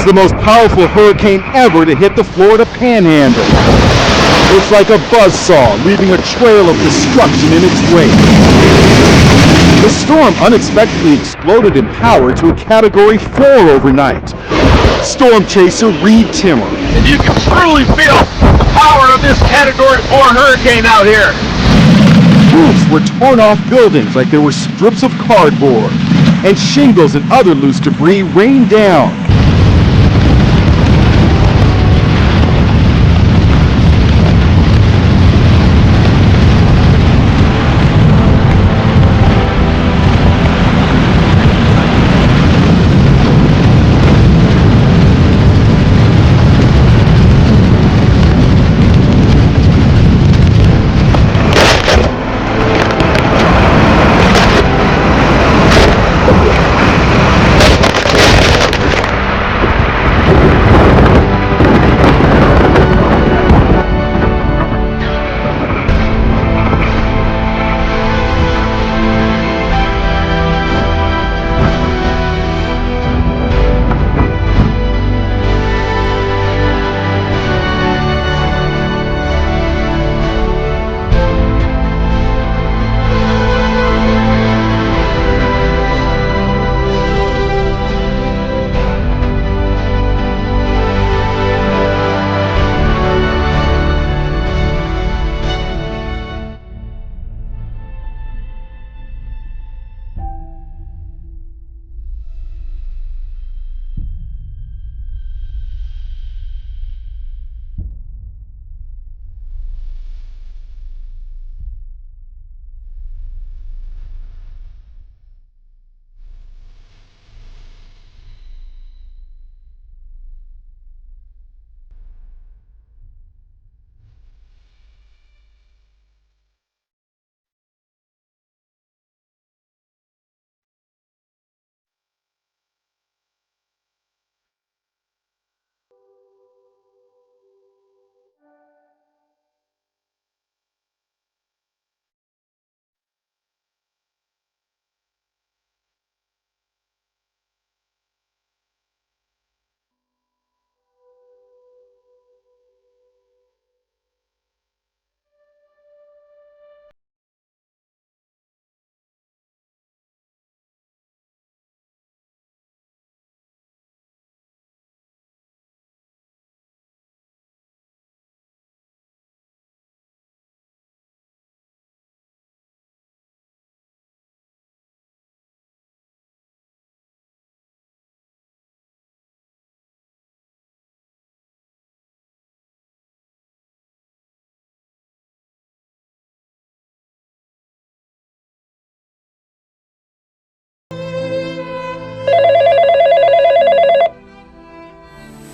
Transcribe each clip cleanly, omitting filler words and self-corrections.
was the most powerful hurricane ever to hit the Florida Panhandle. It's like a buzzsaw, leaving a trail of destruction in its wake. The storm unexpectedly exploded in power to a Category 4 overnight. Storm chaser Reed Timmer. And you can truly feel the power of this Category 4 hurricane out here. Roofs were torn off buildings like they were strips of cardboard, and shingles and other loose debris rained down.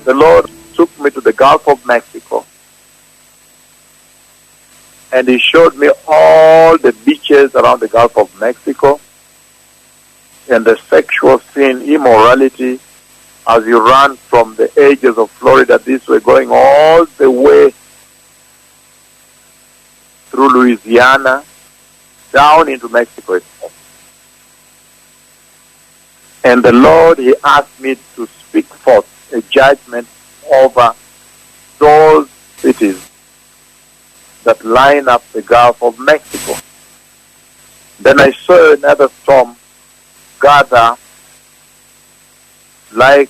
The Lord took me to the Gulf of Mexico, and He showed me all the beaches around the Gulf of Mexico and the sexual sin, immorality, as you run from the edges of Florida this way, going all the way through Louisiana, down into Mexico itself. And the Lord, He asked me to speak forth a judgment over those cities that line up the Gulf of Mexico. Then I saw another storm gather like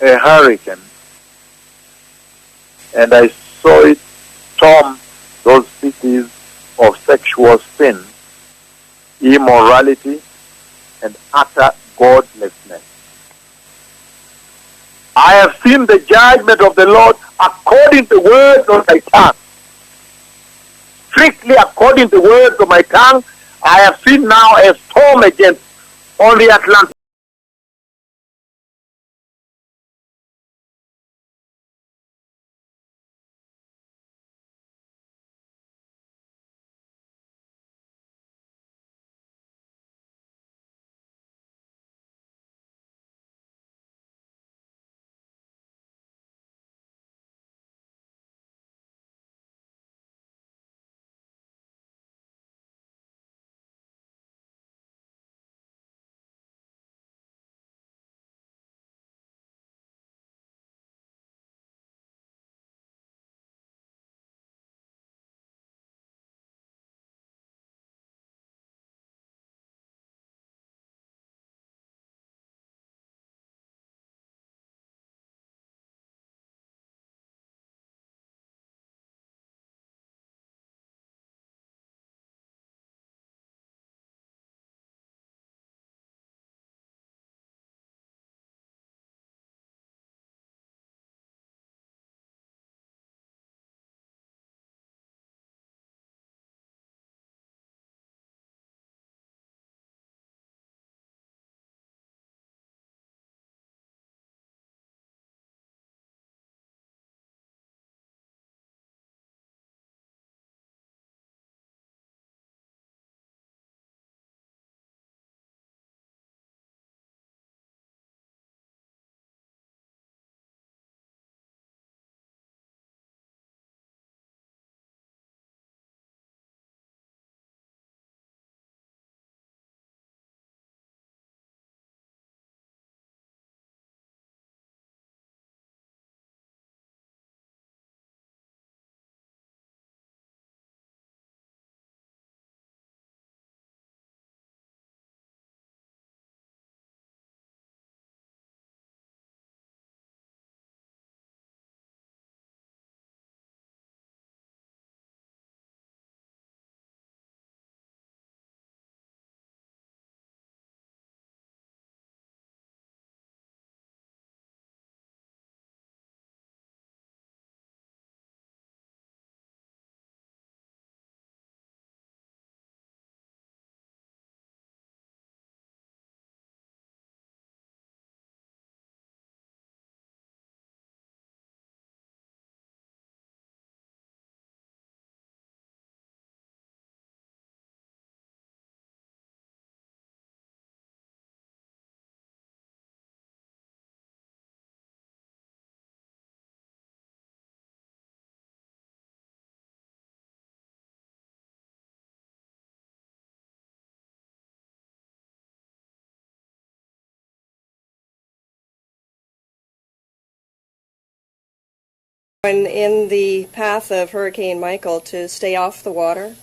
a hurricane, and I saw it storm those cities of sexual sin, immorality, and utter godlessness. I have seen the judgment of the Lord according to the words of my tongue. Strictly according to the words of my tongue, I have seen now a storm against on the Atlantic. In the path of Hurricane Michael, to stay off the water,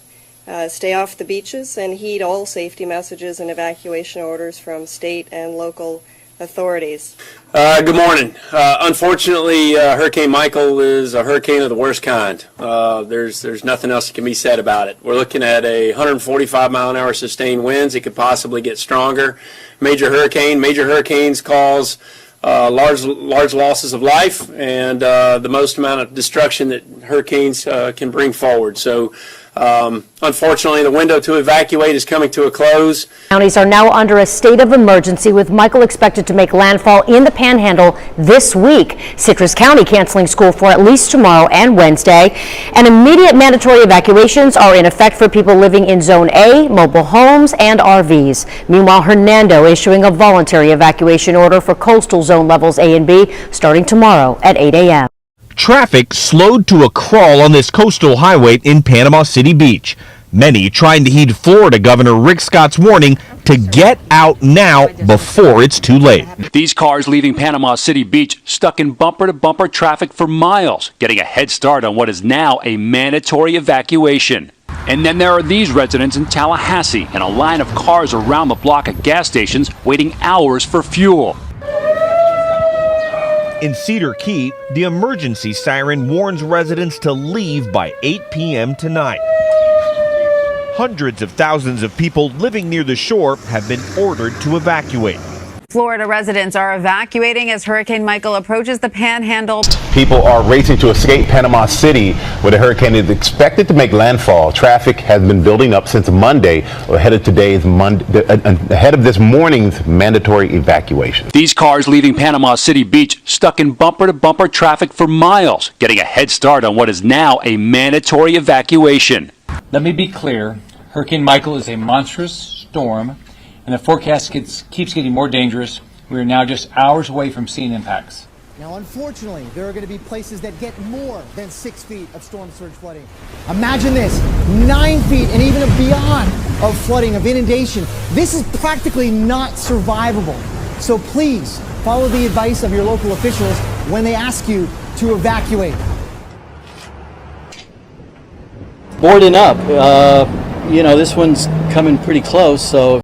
stay off the beaches, and heed all safety messages and evacuation orders from state and local authorities. Good morning. Unfortunately, Hurricane Michael is a hurricane of the worst kind. There's nothing else that can be said about it. We're looking at 145 mile an hour sustained winds. It could possibly get stronger. Major hurricanes cause large losses of life and the most amount of destruction that hurricanes can bring forward. So unfortunately, the window to evacuate is coming to a close. Counties are now under a state of emergency, with Michael expected to make landfall in the Panhandle this week. Citrus County canceling school for at least tomorrow and Wednesday. And immediate mandatory evacuations are in effect for people living in Zone A, mobile homes, and RVs. Meanwhile, Hernando issuing a voluntary evacuation order for coastal zone levels A and B starting tomorrow at 8 a.m. Traffic slowed to a crawl on this coastal highway in Panama City Beach. Many trying to heed Florida Governor Rick Scott's warning to get out now before it's too late. These cars leaving Panama City Beach stuck in bumper-to-bumper traffic for miles, getting a head start on what is now a mandatory evacuation. And then there are these residents in Tallahassee and a line of cars around the block at gas stations waiting hours for fuel. In Cedar Key, the emergency siren warns residents to leave by 8 p.m. tonight. Hundreds of thousands of people living near the shore have been ordered to evacuate. Florida residents are evacuating as Hurricane Michael approaches the Panhandle. People are racing to escape Panama City, where the hurricane is expected to make landfall. Traffic has been building up since Monday, ahead of this morning's mandatory evacuation. These cars leaving Panama City Beach stuck in bumper-to-bumper traffic for miles, getting a head start on what is now a mandatory evacuation. Let me be clear, Hurricane Michael is a monstrous storm, and the forecast keeps getting more dangerous. We are now just hours away from seeing impacts. Now, unfortunately, there are going to be places that get more than 6 feet of storm surge flooding. Imagine this, 9 feet and even beyond of flooding, of inundation. This is practically not survivable. So please follow the advice of your local officials when they ask you to evacuate. Boarding up, this one's coming pretty close, so.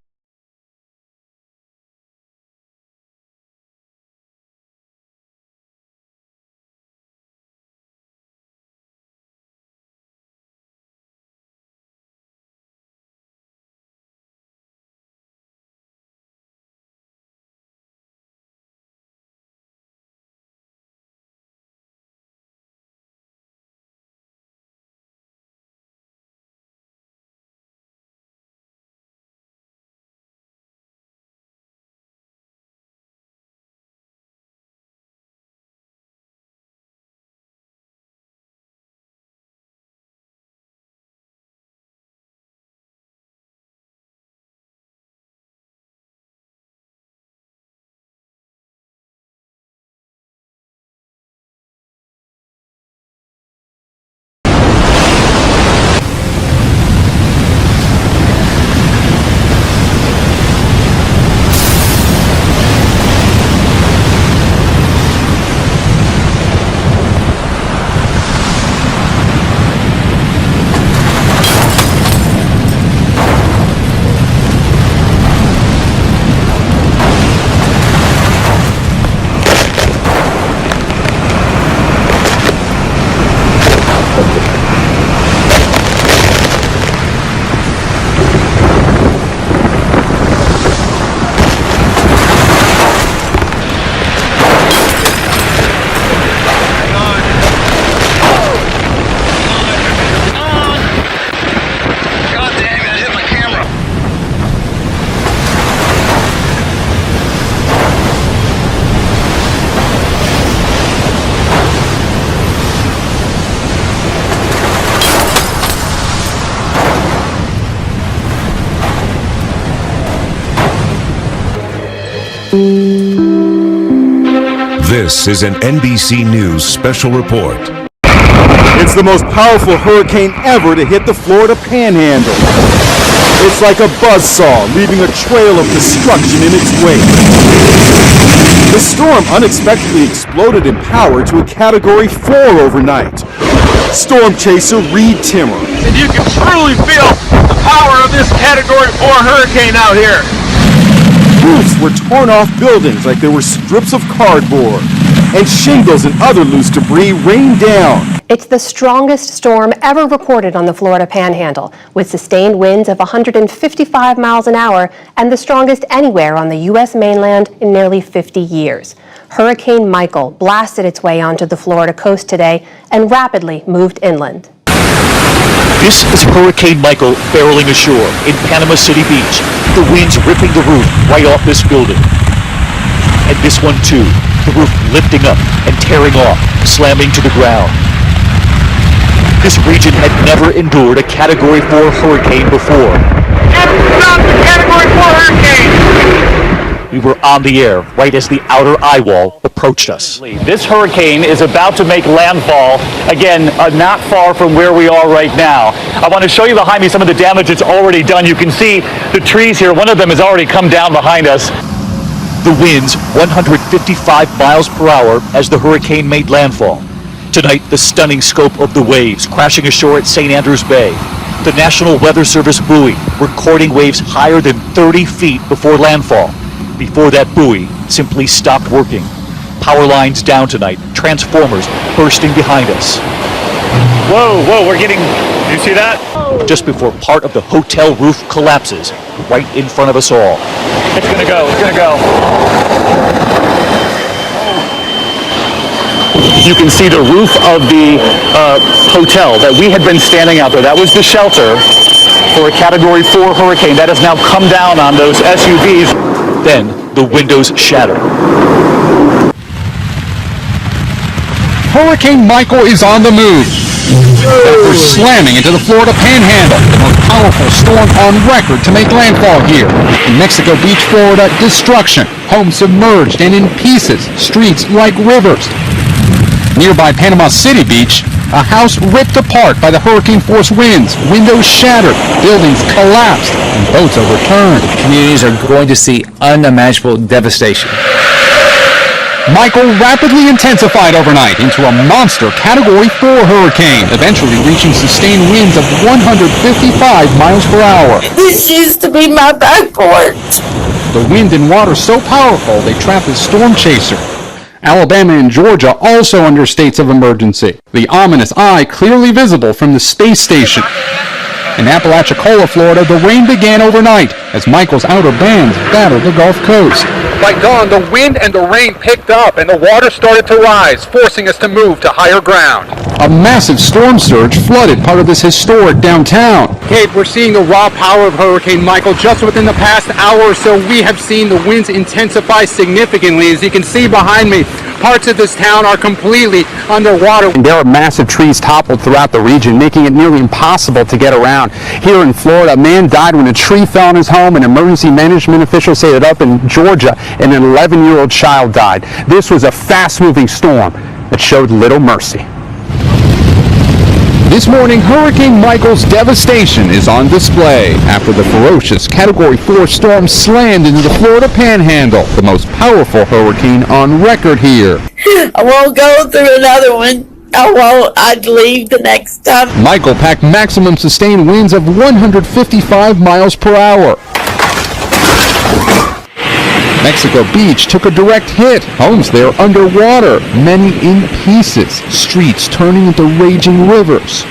This is an NBC News special report. It's the most powerful hurricane ever to hit the Florida Panhandle. It's like a buzzsaw, leaving a trail of destruction in its wake. The storm unexpectedly exploded in power to a Category 4 overnight. Storm chaser Reed Timmer. And you can truly feel the power of this Category 4 hurricane out here. Roofs were torn off buildings like they were strips of cardboard, and shingles and other loose debris rained down. It's the strongest storm ever recorded on the Florida Panhandle, with sustained winds of 155 miles an hour and the strongest anywhere on the U.S. mainland in nearly 50 years. Hurricane Michael blasted its way onto the Florida coast today and rapidly moved inland. This is Hurricane Michael barreling ashore in Panama City Beach. The winds ripping the roof right off this building. And this one too, the roof lifting up and tearing off, slamming to the ground. This region had never endured a Category 4 hurricane before. It's not the Category 4 hurricane! We were on the air right as the outer eye wall approached us. This hurricane is about to make landfall, again, not far from where we are right now. I want to show you behind me some of the damage it's already done. You can see the trees here. One of them has already come down behind us. The winds 155 miles per hour as the hurricane made landfall. Tonight, the stunning scope of the waves crashing ashore at St. Andrews Bay. The National Weather Service buoy recording waves higher than 30 feet before landfall. Before that buoy simply stopped working. Power lines down tonight, transformers bursting behind us. Whoa, we're getting, you see that? Just before part of the hotel roof collapses, right in front of us all. It's gonna go. You can see the roof of the hotel that we had been standing out there. That was the shelter for a Category 4 hurricane. That has now come down on those SUVs. Then the windows shatter. Hurricane Michael is on the move. After slamming into the Florida Panhandle, the most powerful storm on record to make landfall here. In Mexico Beach, Florida, destruction. Homes submerged and in pieces. Streets like rivers. Nearby Panama City Beach, a house ripped apart by the hurricane force winds, windows shattered, buildings collapsed, and boats overturned. Communities are going to see unimaginable devastation. Michael rapidly intensified overnight into a monster Category 4 hurricane, eventually reaching sustained winds of 155 miles per hour. This used to be my backport. The wind and water so powerful they trapped a storm chaser. Alabama and Georgia also under states of emergency. The ominous eye clearly visible from the space station. In Apalachicola, Florida, the rain began overnight as Michael's outer bands battered the Gulf Coast. By dawn, the wind and the rain picked up and the water started to rise, forcing us to move to higher ground. A massive storm surge flooded part of this historic downtown. Kate, we're seeing the raw power of Hurricane Michael. Just within the past hour or so, we have seen the winds intensify significantly. As you can see behind me, parts of this town are completely underwater. There are massive trees toppled throughout the region, making it nearly impossible to get around. Here in Florida, a man died when a tree fell on his home, and emergency management officials say that up in Georgia, an 11-year-old child died. This was a fast-moving storm that showed little mercy. This morning, Hurricane Michael's devastation is on display after the ferocious Category 4 storm slammed into the Florida Panhandle, the most powerful hurricane on record here. I won't go through another one. I'd leave the next time. Michael packed maximum sustained winds of 155 miles per hour. Mexico Beach took a direct hit. Homes there underwater, many in pieces. Streets turning into raging rivers.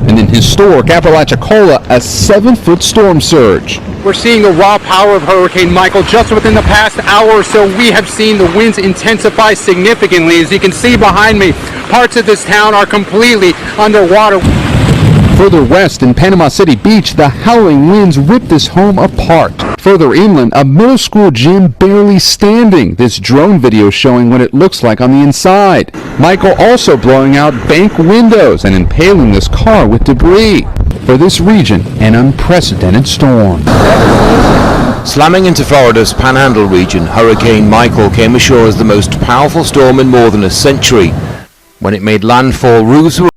And in historic Apalachicola, a 7-foot storm surge. We're seeing the raw power of Hurricane Michael. Just within the past hour or so, we have seen the winds intensify significantly. As you can see behind me, parts of this town are completely underwater. Further west in Panama City Beach, the howling winds ripped this home apart. Further inland, a middle school gym barely standing. This drone video showing what it looks like on the inside. Michael also blowing out bank windows and impaling this car with debris. For this region, an unprecedented storm. Slamming into Florida's Panhandle region, Hurricane Michael came ashore as the most powerful storm in more than a century. When it made landfall, roofs were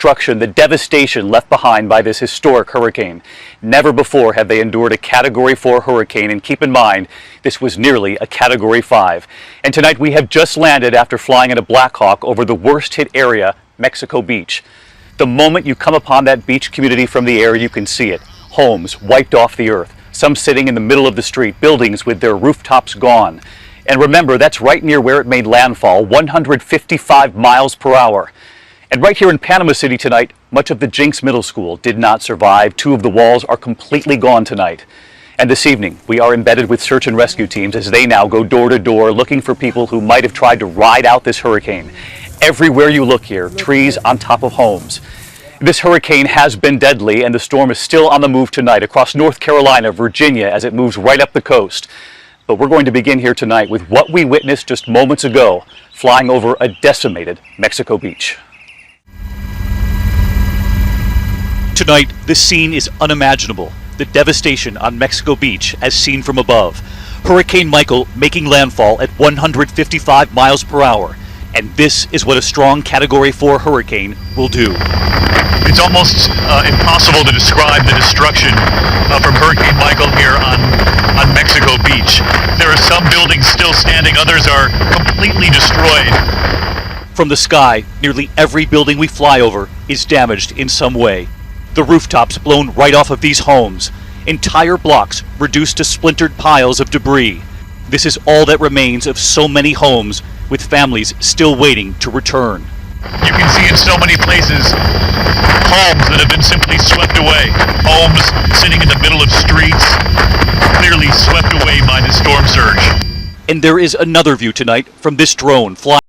Destruction, the devastation left behind by this historic hurricane. Never before have they endured a Category 4 hurricane, and keep in mind, this was nearly a Category 5. And tonight we have just landed after flying in a Black Hawk over the worst hit area, Mexico Beach. The moment you come upon that beach community from the air, you can see it. Homes wiped off the earth, some sitting in the middle of the street, buildings with their rooftops gone. And remember, that's right near where it made landfall, 155 miles per hour. And right here in Panama City tonight, much of the Jinx Middle School did not survive. 2 of the walls are completely gone tonight. And this evening, we are embedded with search and rescue teams as they now go door to door looking for people who might have tried to ride out this hurricane. Everywhere you look here, trees on top of homes. This hurricane has been deadly, and the storm is still on the move tonight across North Carolina, Virginia, as it moves right up the coast. But we're going to begin here tonight with what we witnessed just moments ago, flying over a decimated Mexico Beach. Tonight, this scene is unimaginable. The devastation on Mexico Beach as seen from above. Hurricane Michael making landfall at 155 miles per hour. And this is what a strong Category 4 hurricane will do. It's almost impossible to describe the destruction from Hurricane Michael here on Mexico Beach. There are some buildings still standing, others are completely destroyed. From the sky, nearly every building we fly over is damaged in some way. The rooftops blown right off of these homes. Entire blocks reduced to splintered piles of debris. This is all that remains of so many homes, with families still waiting to return. You can see in so many places homes that have been simply swept away. Homes sitting in the middle of streets, clearly swept away by the storm surge. And there is another view tonight from this drone flying